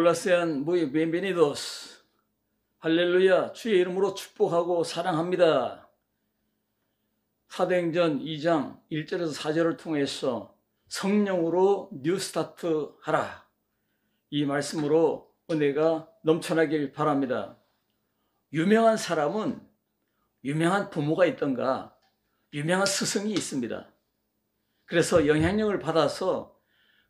Hola, sean muy bienvenidos. 할렐루야, 주의 이름으로 축복하고 사랑합니다. 사도행전 2장 1절에서 4절을 통해서 성령으로 뉴스타트 하라. 이 말씀으로 은혜가 넘쳐나길 바랍니다. 유명한 사람은 유명한 부모가 있던가 유명한 스승이 있습니다. 그래서 영향력을 받아서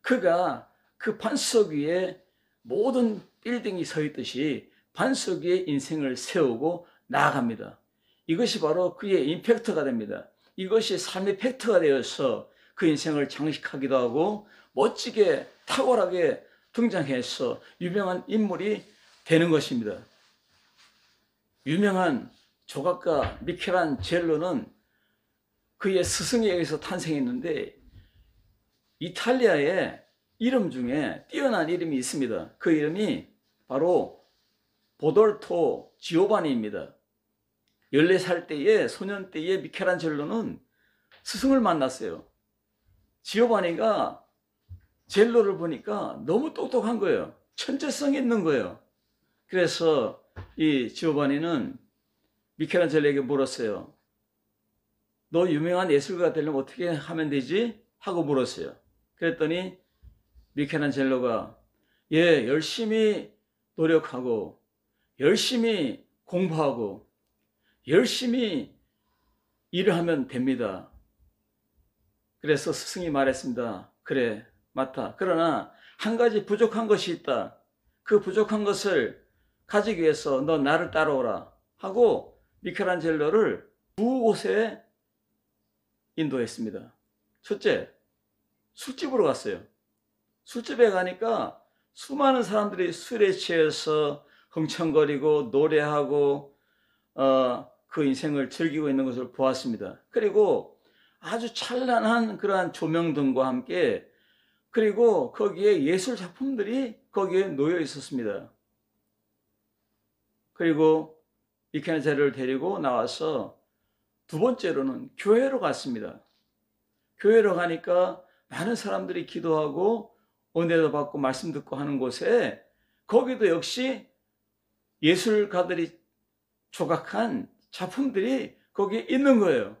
그가 그 반석 위에 모든 빌딩이 서 있듯이 반석 위에 인생을 세우고 나아갑니다. 이것이 바로 그의 임팩트가 됩니다. 이것이 삶의 팩트가 되어서 그 인생을 장식하기도 하고 멋지게 탁월하게 등장해서 유명한 인물이 되는 것입니다. 유명한 조각가 미켈란젤로는 그의 스승에 의해서 탄생했는데 이탈리아의 이름 중에 뛰어난 이름이 있습니다. 그 이름이 바로 보돌토 지오바니입니다. 14살 때에 소년 때에 미켈란젤로는 스승을 만났어요. 지오바니가 젤로를 보니까 너무 똑똑한 거예요. 천재성이 있는 거예요. 그래서 이 지오바니는 미켈란젤로에게 물었어요. 너 유명한 예술가가 되려면 어떻게 하면 되지? 하고 물었어요. 그랬더니 미켈란젤로가 열심히 노력하고 열심히 공부하고 열심히 일을 하면 됩니다. 그래서 스승이 말했습니다. 그래, 맞다. 그러나 한 가지 부족한 것이 있다. 그 부족한 것을 가지기 위해서 너 나를 따라오라 하고 미켈란젤로를 두 곳에 인도했습니다. 첫째, 술집으로 갔어요. 술집에 가니까 수많은 사람들이 술에 취해서 흥청거리고 노래하고 그 인생을 즐기고 있는 것을 보았습니다. 그리고 아주 찬란한 그러한 조명등과 함께 그리고 거기에 예술 작품들이 거기에 놓여 있었습니다. 그리고 미켈란젤로를 데리고 나와서 두 번째로는 교회로 갔습니다. 교회로 가니까 많은 사람들이 기도하고 은혜도 받고 말씀 듣고 하는 곳에 거기도 역시 예술가들이 조각한 작품들이 거기에 있는 거예요.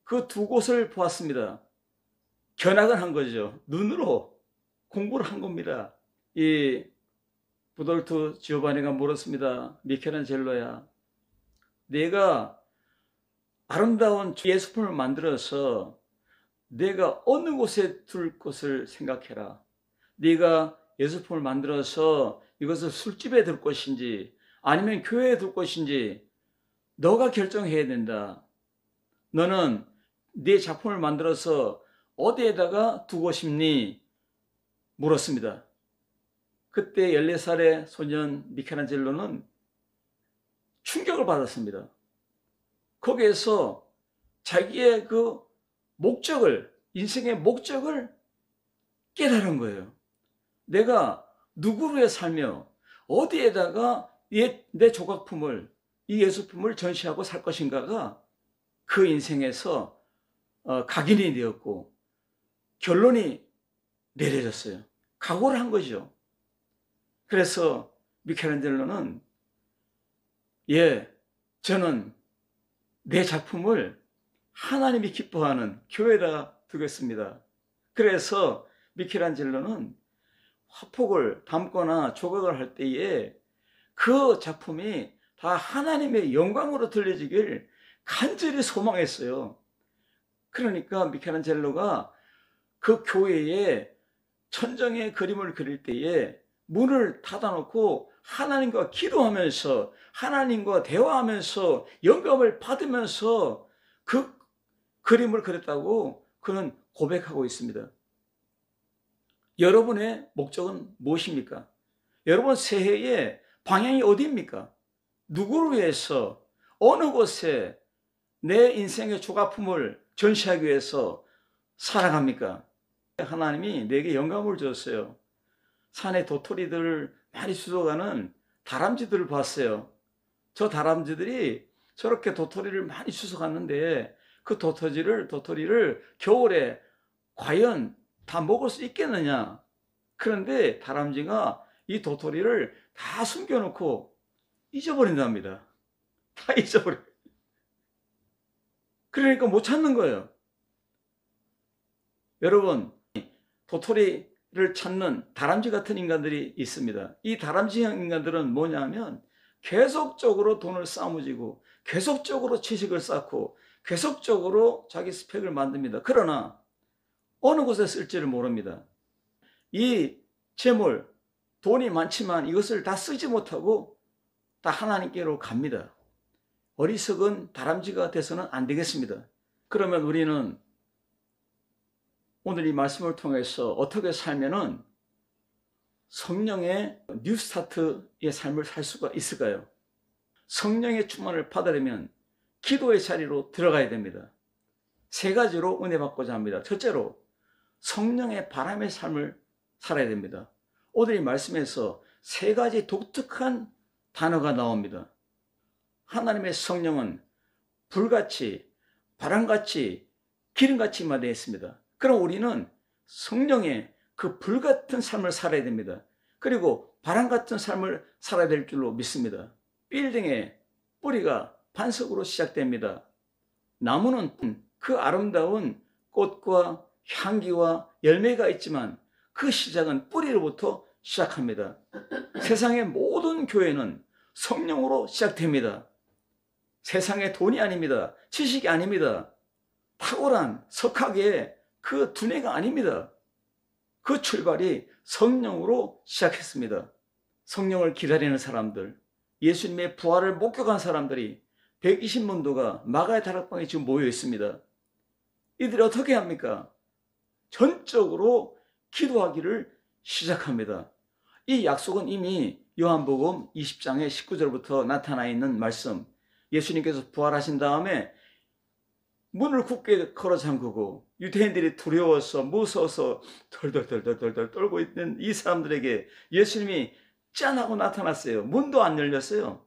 그 두 곳을 보았습니다. 견학을 한 거죠. 눈으로 공부를 한 겁니다. 이 부돌토 지오바니가 물었습니다. 미켈란젤로야, 내가 아름다운 예술품을 만들어서 내가 어느 곳에 둘 것을 생각해라. 네가 예술품을 만들어서 이것을 술집에 둘 것인지 아니면 교회에 둘 것인지 너가 결정해야 된다. 너는 네 작품을 만들어서 어디에다가 두고 싶니? 물었습니다. 그때 14살의 소년 미켈란젤로는 충격을 받았습니다. 거기에서 자기의 그 목적을, 인생의 목적을 깨달은 거예요. 내가 누구를 위해 살며 어디에다가 내 조각품을, 이 예술품을 전시하고 살 것인가가 그 인생에서 각인이 되었고 결론이 내려졌어요. 각오를 한 거죠. 그래서 미켈란젤로는 저는 내 작품을 하나님이 기뻐하는 교회에다 두겠습니다. 그래서 미켈란젤로는 화폭을 담거나 조각을 할 때에 그 작품이 다 하나님의 영광으로 들려지길 간절히 소망했어요. 그러니까 미켈란젤로가 그 교회에 천정의 그림을 그릴 때에 문을 닫아놓고 하나님과 기도하면서 하나님과 대화하면서 영감을 받으면서 그 그림을 그렸다고 그는 고백하고 있습니다. 여러분의 목적은 무엇입니까? 여러분 새해의 방향이 어디입니까? 누구를 위해서 어느 곳에 내 인생의 조각품을 전시하기 위해서 살아갑니까? 하나님이 내게 영감을 주었어요. 산에 도토리들을 많이 주워가는 다람쥐들을 봤어요. 저 다람쥐들이 저렇게 도토리를 많이 주워갔는데 그 도토리를 겨울에 과연 다 먹을 수 있겠느냐? 그런데 다람쥐가 이 도토리를 다 숨겨놓고 잊어버린답니다. 다 잊어버려. 그러니까 못 찾는 거예요. 여러분, 도토리를 찾는 다람쥐 같은 인간들이 있습니다. 이 다람쥐형 인간들은 뭐냐면 계속적으로 돈을 싸무지고 계속적으로 지식을 쌓고 계속적으로 자기 스펙을 만듭니다. 그러나 어느 곳에 쓸지를 모릅니다. 이 재물, 돈이 많지만 이것을 다 쓰지 못하고 다 하나님께로 갑니다. 어리석은 다람쥐가 돼서는 안 되겠습니다. 그러면 우리는 오늘 이 말씀을 통해서 어떻게 살면은 성령의 뉴스타트의 삶을 살 수가 있을까요? 성령의 충만을 받으려면 기도의 자리로 들어가야 됩니다. 세 가지로 은혜 받고자 합니다. 첫째로 성령의 바람의 삶을 살아야 됩니다. 오늘 이 말씀에서 세 가지 독특한 단어가 나옵니다. 하나님의 성령은 불같이, 바람같이, 기름같이 임하되어 있습니다. 그럼 우리는 성령의 그 불같은 삶을 살아야 됩니다. 그리고 바람같은 삶을 살아야 될 줄로 믿습니다. 빌딩의 뿌리가 반석으로 시작됩니다. 나무는 그 아름다운 꽃과 향기와 열매가 있지만 그 시작은 뿌리로부터 시작합니다. 세상의 모든 교회는 성령으로 시작됩니다. 세상의 돈이 아닙니다. 지식이 아닙니다. 탁월한 석학의 그 두뇌가 아닙니다. 그 출발이 성령으로 시작했습니다. 성령을 기다리는 사람들, 예수님의 부활을 목격한 사람들이 120문도가 마가의 다락방에 지금 모여 있습니다. 이들이 어떻게 합니까? 전적으로 기도하기를 시작합니다. 이 약속은 이미 요한복음 20장의 19절부터 나타나 있는 말씀, 예수님께서 부활하신 다음에 문을 굳게 걸어 잠그고 유대인들이 두려워서 무서워서 덜덜덜덜덜 떨고 있는 이 사람들에게 예수님이 짠하고 나타났어요. 문도 안 열렸어요.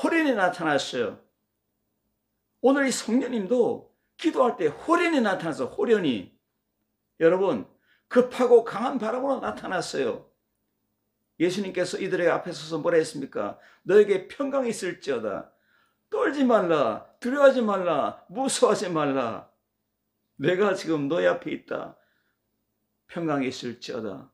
호련히 나타났어요. 오늘 이 성령님도 기도할 때 호련히 나타나서 호련히, 여러분, 급하고 강한 바람으로 나타났어요. 예수님께서 이들의 앞에 서서 뭐라 했습니까? 너에게 평강이 있을지어다. 떨지 말라, 두려워하지 말라, 무서워하지 말라. 내가 지금 너희 앞에 있다. 평강이 있을지어다.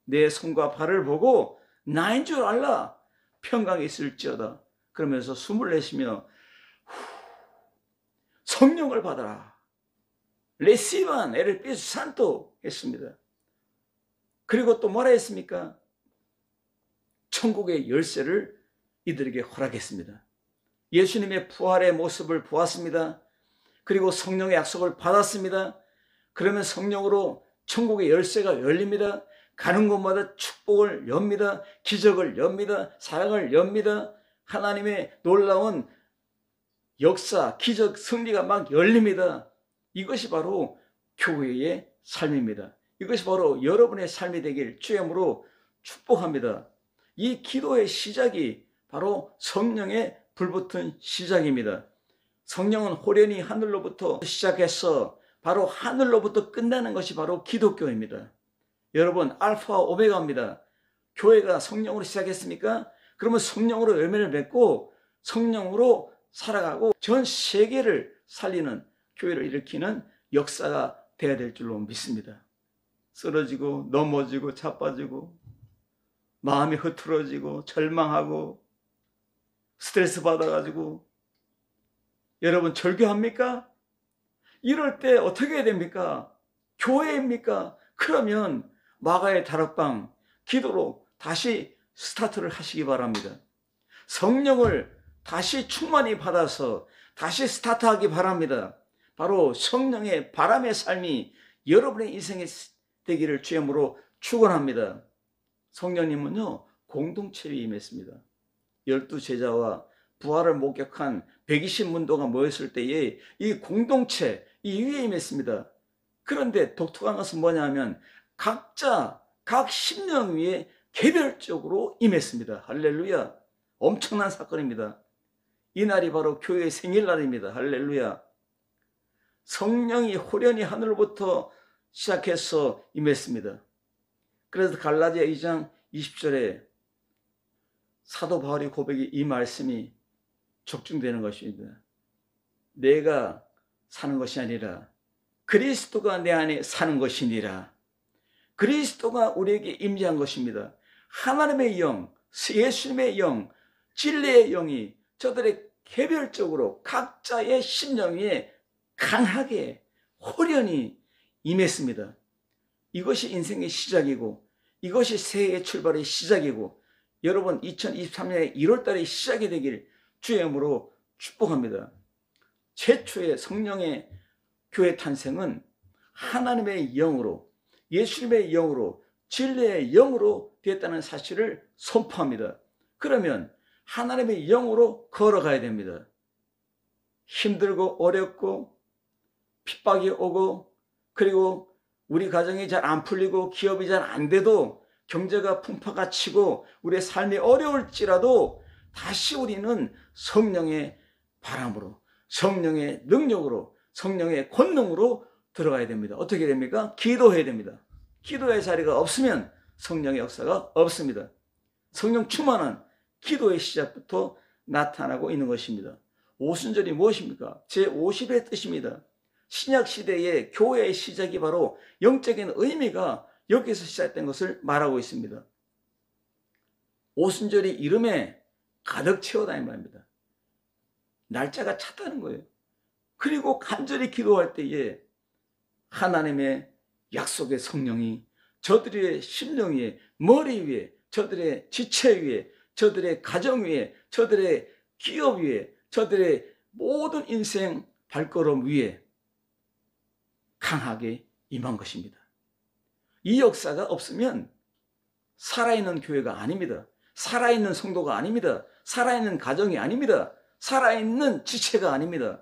내 손과 발을 보고 나인 줄 알라. 평강이 있을지어다. 그러면서 숨을 내쉬며 성령을 받아라. 레시반 에를 피스 산토 했습니다. 그리고 또 뭐라 했습니까? 천국의 열쇠를 이들에게 허락했습니다. 예수님의 부활의 모습을 보았습니다. 그리고 성령의 약속을 받았습니다. 그러면 성령으로 천국의 열쇠가 열립니다. 가는 곳마다 축복을 엽니다. 기적을 엽니다. 사랑을 엽니다. 하나님의 놀라운 역사, 기적, 승리가 막 열립니다. 이것이 바로 교회의 삶입니다. 이것이 바로 여러분의 삶이 되길 주님으로 축복합니다. 이 기도의 시작이 바로 성령의 불붙은 시작입니다. 성령은 호련히 하늘로부터 시작해서 바로 하늘로부터 끝나는 것이 바로 기독교입니다. 여러분, 알파와 오메가입니다. 교회가 성령으로 시작했습니까? 그러면 성령으로 열매를 맺고 성령으로 살아가고 전 세계를 살리는 교회를 일으키는 역사가 되어야 될 줄로 믿습니다. 쓰러지고 넘어지고 자빠지고 마음이 흐트러지고 절망하고 스트레스 받아가지고 여러분 절교합니까? 이럴 때 어떻게 해야 됩니까? 교회입니까? 그러면 마가의 다락방 기도로 다시 스타트를 하시기 바랍니다. 성령을 다시 충만히 받아서 다시 스타트하기 바랍니다. 바로 성령의 바람의 삶이 여러분의 인생에 되기를 주님으로 축원합니다. 성령님은요 공동체에 임했습니다. 12제자와 부활을 목격한 120문도가 모였을 때에 이 공동체 이 위에 임했습니다. 그런데 독특한 것은 뭐냐면 각자 각 심령 위에 개별적으로 임했습니다. 할렐루야. 엄청난 사건입니다. 이날이 바로 교회의 생일날입니다. 할렐루야. 성령이 호련히 하늘로부터 시작해서 임했습니다. 그래서 갈라디아 2장 20절에 사도 바울의 고백이 이 말씀이 적중되는 것입니다. 내가 사는 것이 아니라 그리스도가 내 안에 사는 것이니라. 그리스도가 우리에게 임재한 것입니다. 하나님의 영, 예수님의 영, 진리의 영이 저들의 개별적으로 각자의 심령 위에 강하게 호련히 임했습니다. 이것이 인생의 시작이고 이것이 새해의 출발의 시작이고 여러분 2023년의 1월달의 시작이 되길 주의 이름으로 축복합니다. 최초의 성령의 교회 탄생은 하나님의 영으로 예수님의 영으로 진리의 영으로 되었다는 사실을 선포합니다. 그러면 하나님의 영으로 걸어가야 됩니다. 힘들고 어렵고 핍박이 오고 그리고 우리 가정이 잘 안 풀리고 기업이 잘 안 돼도 경제가 풍파가 치고 우리의 삶이 어려울지라도 다시 우리는 성령의 바람으로 성령의 능력으로 성령의 권능으로 들어가야 됩니다. 어떻게 됩니까? 기도해야 됩니다. 기도의 자리가 없으면 성령의 역사가 없습니다. 성령 충만은 기도의 시작부터 나타나고 있는 것입니다. 오순절이 무엇입니까? 제50의 뜻입니다. 신약시대의 교회의 시작이 바로 영적인 의미가 여기서 시작된 것을 말하고 있습니다. 오순절이 이름에 가득 채워다 이 말입니다. 날짜가 찼다는 거예요. 그리고 간절히 기도할 때에 하나님의 약속의 성령이 저들의 심령 위에, 머리 위에, 저들의 지체 위에, 저들의 가정 위에, 저들의 기업 위에, 저들의 모든 인생 발걸음 위에 강하게 임한 것입니다. 이 역사가 없으면 살아있는 교회가 아닙니다. 살아있는 성도가 아닙니다. 살아있는 가정이 아닙니다. 살아있는 지체가 아닙니다.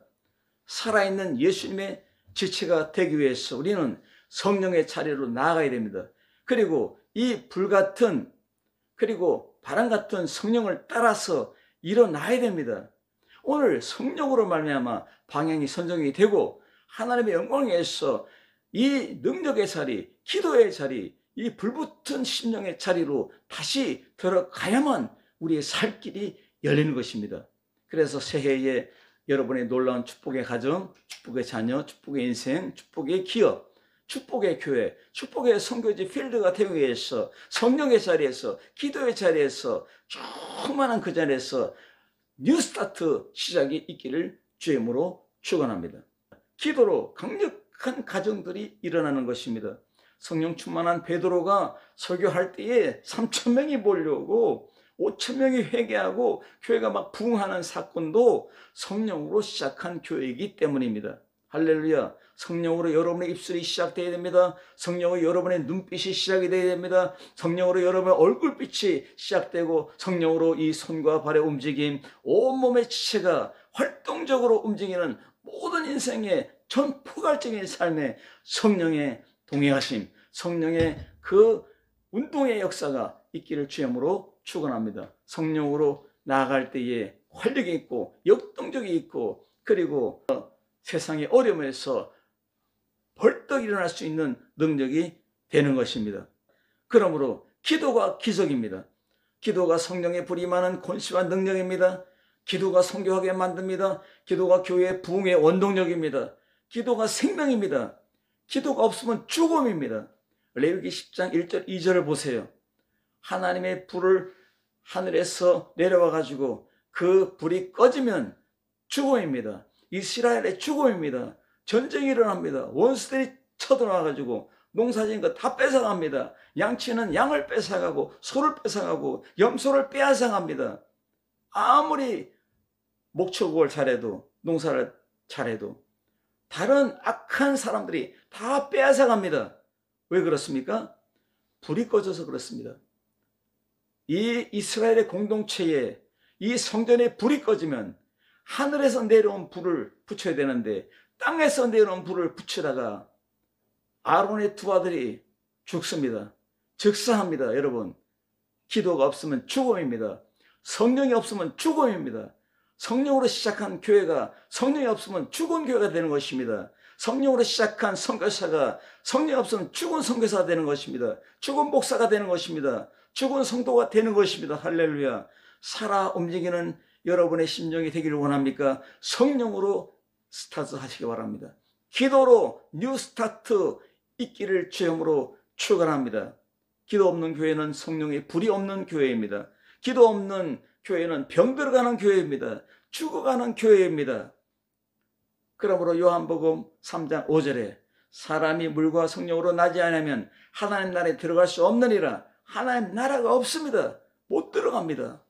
살아있는 예수님의 지체가 되기 위해서 우리는 성령의 자리로 나아가야 됩니다. 그리고 이 불같은 그리고 바람 같은 성령을 따라서 일어나야 됩니다. 오늘 성령으로 말미암아 방향이 선정이 되고 하나님의 영광을 위해서 이 능력의 자리, 기도의 자리, 이 불붙은 심령의 자리로 다시 들어가야만 우리의 살 길이 열리는 것입니다. 그래서 새해에 여러분의 놀라운 축복의 가정, 축복의 자녀, 축복의 인생, 축복의 기업, 축복의 교회, 축복의 선교지 필드가 되기 위해서 성령의 자리에서 기도의 자리에서 충만한 그 자리에서 뉴스타트 시작이 있기를 주의 이름으로 축원합니다. 기도로 강력한 가정들이 일어나는 것입니다. 성령 충만한 베드로가 설교할 때에 3,000명이 몰려오고 5,000명이 회개하고 교회가 막 부흥하는 사건도 성령으로 시작한 교회이기 때문입니다. 할렐루야. 성령으로 여러분의 입술이 시작되어야 됩니다. 성령으로 여러분의 눈빛이 시작이 되어야 됩니다. 성령으로 여러분의 얼굴빛이 시작되고 성령으로 이 손과 발의 움직임, 온몸의 지체가 활동적으로 움직이는 모든 인생의 전 포괄적인 삶에 성령의 동행하심, 성령의 그 운동의 역사가 있기를 주님으로 축원합니다. 성령으로 나아갈 때에 활력이 있고 역동적이 있고 그리고 세상의 어려움에서 벌떡 일어날 수 있는 능력이 되는 것입니다. 그러므로 기도가 기적입니다. 기도가 성령의 불이 임하는 권세와 능력입니다. 기도가 성교하게 만듭니다. 기도가 교회의 부흥의 원동력입니다. 기도가 생명입니다. 기도가 없으면 죽음입니다. 레위기 10장 1절 2절을 보세요. 하나님의 불을 하늘에서 내려와 가지고 그 불이 꺼지면 죽음입니다. 이스라엘의 죽음입니다. 전쟁이 일어납니다. 원수들이 쳐들어와 가지고 농사진 거 다 뺏어갑니다. 양치는 양을 뺏어가고 소를 뺏어가고 염소를 빼앗아갑니다. 아무리 목축을 잘해도 농사를 잘해도 다른 악한 사람들이 다 빼앗아갑니다. 왜 그렇습니까? 불이 꺼져서 그렇습니다. 이 이스라엘의 공동체에 이 성전에 불이 꺼지면 하늘에서 내려온 불을 붙여야 되는데 땅에서 내려온 불을 붙이다가 아론의 두 아들이 죽습니다. 즉사합니다. 여러분, 기도가 없으면 죽음입니다. 성령이 없으면 죽음입니다. 성령으로 시작한 교회가 성령이 없으면 죽은 교회가 되는 것입니다. 성령으로 시작한 선교사가 성령 없으면 죽은 선교사가 되는 것입니다. 죽은 목사가 되는 것입니다. 죽은 성도가 되는 것입니다. 할렐루야. 살아 움직이는 여러분의 심정이 되기를 원합니까? 성령으로 스타트 하시기 바랍니다. 기도로 뉴 스타트 있기를 주님으로 축원합니다. 기도 없는 교회는 성령의 불이 없는 교회입니다. 기도 없는 교회는 병들어가는 교회입니다. 죽어가는 교회입니다. 그러므로 요한복음 3장 5절에 사람이 물과 성령으로 나지 않으면 하나님 나라에 들어갈 수 없느니라. 하나님 나라가 없습니다. 못 들어갑니다.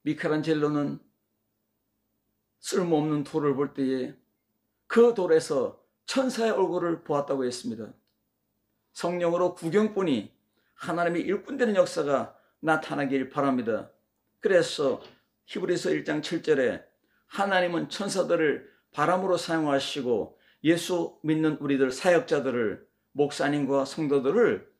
미켈란젤로는 쓸모없는 돌을 볼 때에 그 돌에서 천사의 얼굴을 보았다고 했습니다. 성령으로 구경꾼이 하나님의 일꾼되는 역사가 나타나길 바랍니다. 그래서 히브리서 1장 7절에 하나님은 천사들을 바람으로 사용하시고 예수 믿는 우리들 사역자들을 목사님과 성도들을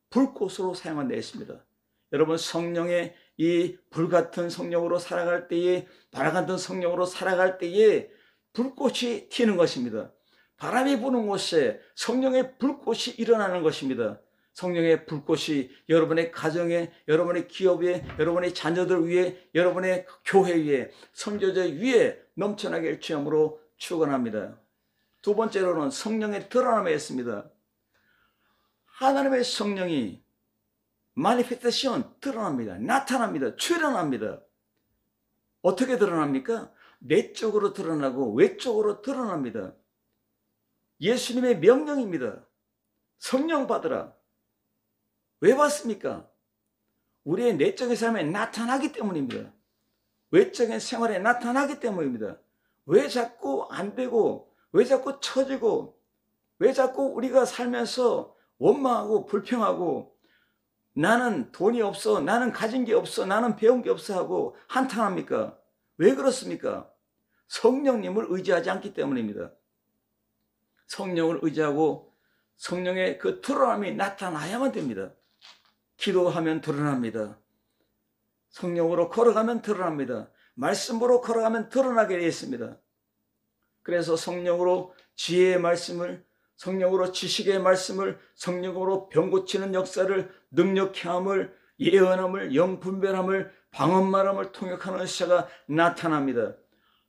불꽃으로 사용한다 했습니다. 여러분, 성령의 이 불같은 성령으로 살아갈 때에, 바람 같은 성령으로 살아갈 때에 불꽃이 튀는 것입니다. 바람이 부는 곳에 성령의 불꽃이 일어나는 것입니다. 성령의 불꽃이 여러분의 가정에, 여러분의 기업에, 여러분의 자녀들 위에, 여러분의 교회 위에, 선교자 위에 넘쳐나게 주님으로 축원합니다. 두 번째로는 성령의 드러남에 있습니다. 하나님의 성령이 마니페스테이션 드러납니다. 나타납니다. 출현합니다. 어떻게 드러납니까? 내적으로 드러나고 외적으로 드러납니다. 예수님의 명령입니다. 성령 받으라. 왜 받습니까? 우리의 내적인 삶에 나타나기 때문입니다. 외적인 생활에 나타나기 때문입니다. 왜 자꾸 안 되고, 왜 자꾸 처지고, 왜 자꾸 우리가 살면서 원망하고 불평하고 나는 돈이 없어, 나는 가진 게 없어, 나는 배운 게 없어 하고 한탄합니까? 왜 그렇습니까? 성령님을 의지하지 않기 때문입니다. 성령을 의지하고 성령의 그 드러남이 나타나야만 됩니다. 기도하면 드러납니다. 성령으로 걸어가면 드러납니다. 말씀으로 걸어가면 드러나게 되어 있습니다. 그래서 성령으로 지혜의 말씀을, 성령으로 지식의 말씀을, 성령으로 병 고치는 역사를, 능력함을, 예언함을, 영분별함을, 방언말함을 통역하는 시사가 나타납니다.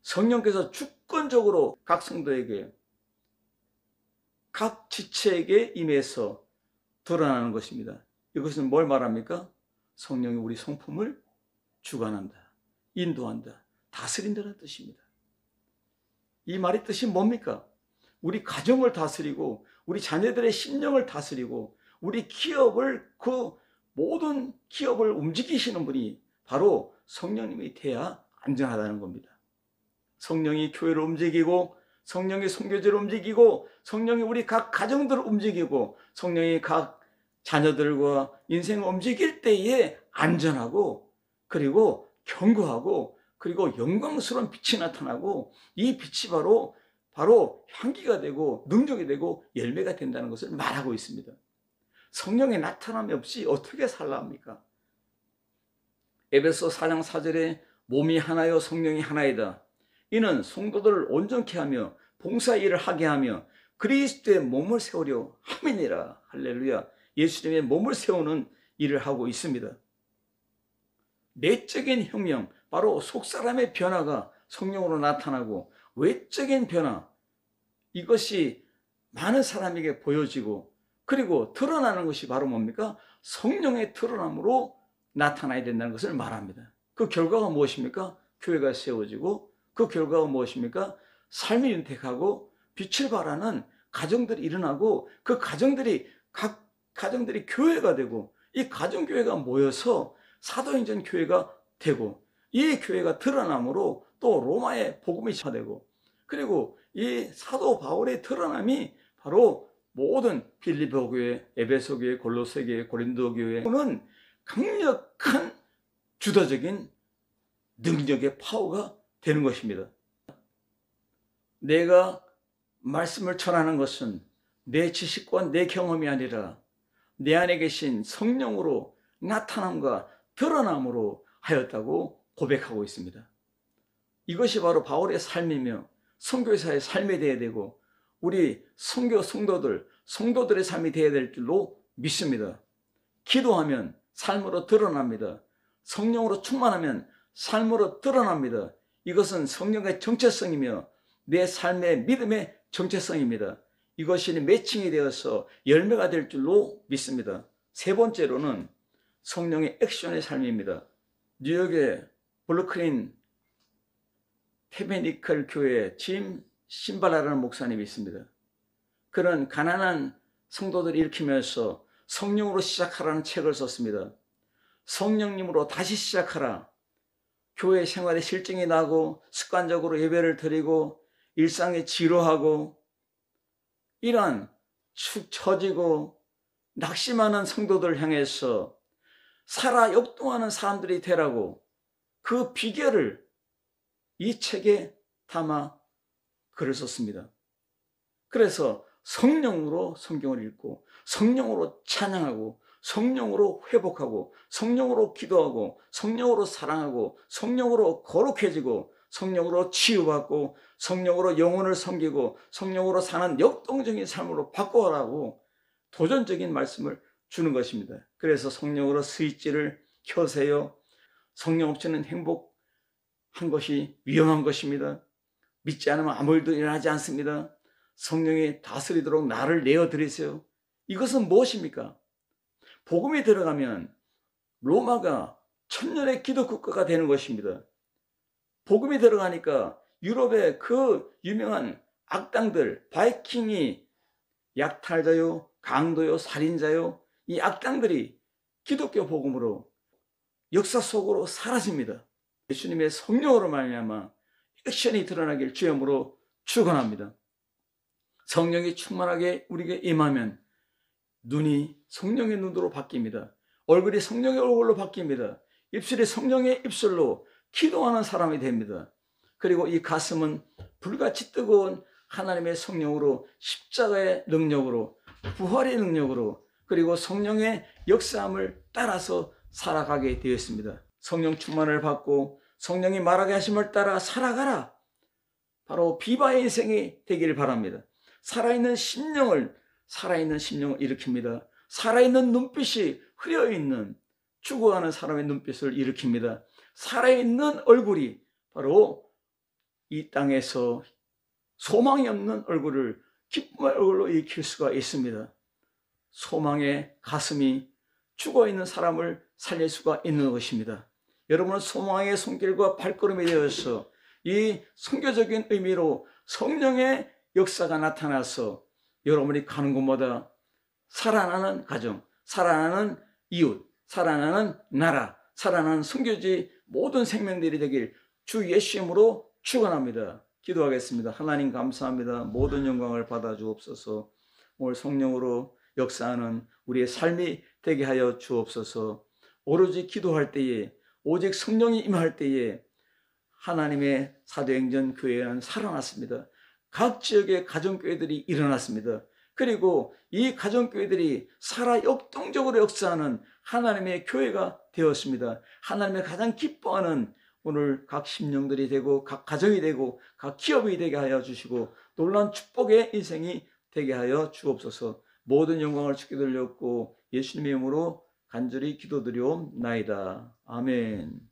성령께서 주권적으로 각 성도에게, 각 지체에게 임해서 드러나는 것입니다. 이것은 뭘 말합니까? 성령이 우리 성품을 주관한다, 인도한다, 다스린다는 뜻입니다. 이 말의 뜻이 뭡니까? 우리 가정을 다스리고, 우리 자녀들의 심령을 다스리고, 우리 기업을, 그 모든 기업을 움직이시는 분이 바로 성령님이 돼야 안전하다는 겁니다. 성령이 교회를 움직이고, 성령이 선교제를 움직이고, 성령이 우리 각 가정들을 움직이고, 성령이 각 자녀들과 인생을 움직일 때에 안전하고, 그리고 견고하고, 그리고 영광스러운 빛이 나타나고, 이 빛이 바로 향기가 되고 능력이 되고 열매가 된다는 것을 말하고 있습니다. 성령의 나타남이 없이 어떻게 살라합니까? 에베소 4장 4절에 몸이 하나요 성령이 하나이다. 이는 성도들을 온전케 하며 봉사 일을 하게 하며 그리스도의 몸을 세우려 함이니라. 할렐루야. 예수님의 몸을 세우는 일을 하고 있습니다. 내적인 혁명, 바로 속사람의 변화가 성령으로 나타나고, 외적인 변화, 이것이 많은 사람에게 보여지고, 그리고 드러나는 것이 바로 뭡니까? 성령의 드러남으로 나타나야 된다는 것을 말합니다. 그 결과가 무엇입니까? 교회가 세워지고, 그 결과가 무엇입니까? 삶이 윤택하고 빛을 발하는 가정들이 일어나고, 그 가정들이, 각 가정들이 교회가 되고, 이 가정교회가 모여서 사도행전 교회가 되고, 이 교회가 드러남으로 또 로마의 복음이 전되고, 그리고 이 사도 바울의 드러남이 바로 모든 빌립보 교회, 에베소 교회, 골로새 교회, 고린도 교회는 강력한 주도적인 능력의 파워가 되는 것입니다. 내가 말씀을 전하는 것은 내 지식과 내 경험이 아니라 내 안에 계신 성령으로 나타남과 드러남으로 하였다고 고백하고 있습니다. 이것이 바로 바울의 삶이며 선교사의 삶이 되어야 되고, 우리 성도들의 삶이 되어야 될 줄로 믿습니다. 기도하면 삶으로 드러납니다. 성령으로 충만하면 삶으로 드러납니다. 이것은 성령의 정체성이며 내 삶의 믿음의 정체성입니다. 이것이 매칭이 되어서 열매가 될 줄로 믿습니다. 세 번째로는 성령의 액션의 삶입니다. 뉴욕의 브루클린 테베니컬 교회 짐 신발라라는 목사님이 있습니다. 그는 가난한 성도들을 일으키면서 성령으로 시작하라는 책을 썼습니다. 성령님으로 다시 시작하라. 교회 생활에 실증이 나고 습관적으로 예배를 드리고 일상에 지루하고 이러한 축 처지고 낙심하는 성도들을 향해서 살아 역동하는 사람들이 되라고 그 비결을 이 책에 담아 글을 썼습니다. 그래서 성령으로 성경을 읽고 성령으로 찬양하고 성령으로 회복하고 성령으로 기도하고 성령으로 사랑하고 성령으로 거룩해지고 성령으로 치유받고 성령으로 영혼을 섬기고 성령으로 사는 역동적인 삶으로 바꿔라고 도전적인 말씀을 주는 것입니다. 그래서 성령으로 스위치를 켜세요. 성령 없이는 행복한 것이 위험한 것입니다. 믿지 않으면 아무 일도 일어나지 않습니다. 성령이 다스리도록 나를 내어드리세요. 이것은 무엇입니까? 복음이 들어가면 로마가 천년의 기독 국가가 되는 것입니다. 복음이 들어가니까 유럽의 그 유명한 악당들, 바이킹이 약탈자요, 강도요, 살인자요, 이 악당들이 기독교 복음으로 역사 속으로 사라집니다. 예수님의 성령으로 말미암아 액션이 드러나길 주여으로 축원합니다. 성령이 충만하게 우리에게 임하면 눈이 성령의 눈으로 바뀝니다. 얼굴이 성령의 얼굴로 바뀝니다. 입술이 성령의 입술로 기도하는 사람이 됩니다. 그리고 이 가슴은 불같이 뜨거운 하나님의 성령으로 십자가의 능력으로 부활의 능력으로 그리고 성령의 역사함을 따라서 살아가게 되었습니다. 성령 충만을 받고 성령이 말하게 하심을 따라 살아가라. 바로 비바의 인생이 되기를 바랍니다. 살아있는 심령을 일으킵니다. 살아있는 눈빛이 흐려있는 죽어가는 사람의 눈빛을 일으킵니다. 살아있는 얼굴이 바로 이 땅에서 소망이 없는 얼굴을 기쁨의 얼굴로 일으킬 수가 있습니다. 소망의 가슴이 죽어있는 사람을 살릴 수가 있는 것입니다. 여러분은 소망의 손길과 발걸음이 되어서 이 선교적인 의미로 성령의 역사가 나타나서 여러분이 가는 곳마다 살아나는 가정, 살아나는 이웃, 살아나는 나라, 살아나는 선교지 모든 생명들이 되길 주 예수 이름으로 축원합니다. 기도하겠습니다. 하나님 감사합니다. 모든 영광을 받아 주옵소서. 오늘 성령으로 역사하는 우리의 삶이 되게 하여 주옵소서. 오로지 기도할 때에 오직 성령이 임할 때에 하나님의 사도행전 교회는 살아났습니다. 각 지역의 가정교회들이 일어났습니다. 그리고 이 가정교회들이 살아 역동적으로 역사하는 하나님의 교회가 되었습니다. 하나님의 가장 기뻐하는 오늘 각 심령들이 되고 각 가정이 되고 각 기업이 되게 하여 주시고 놀라운 축복의 인생이 되게 하여 주옵소서. 모든 영광을 주께 돌렸고 예수님의 이름으로 간절히 기도드리옵나이다. 아멘.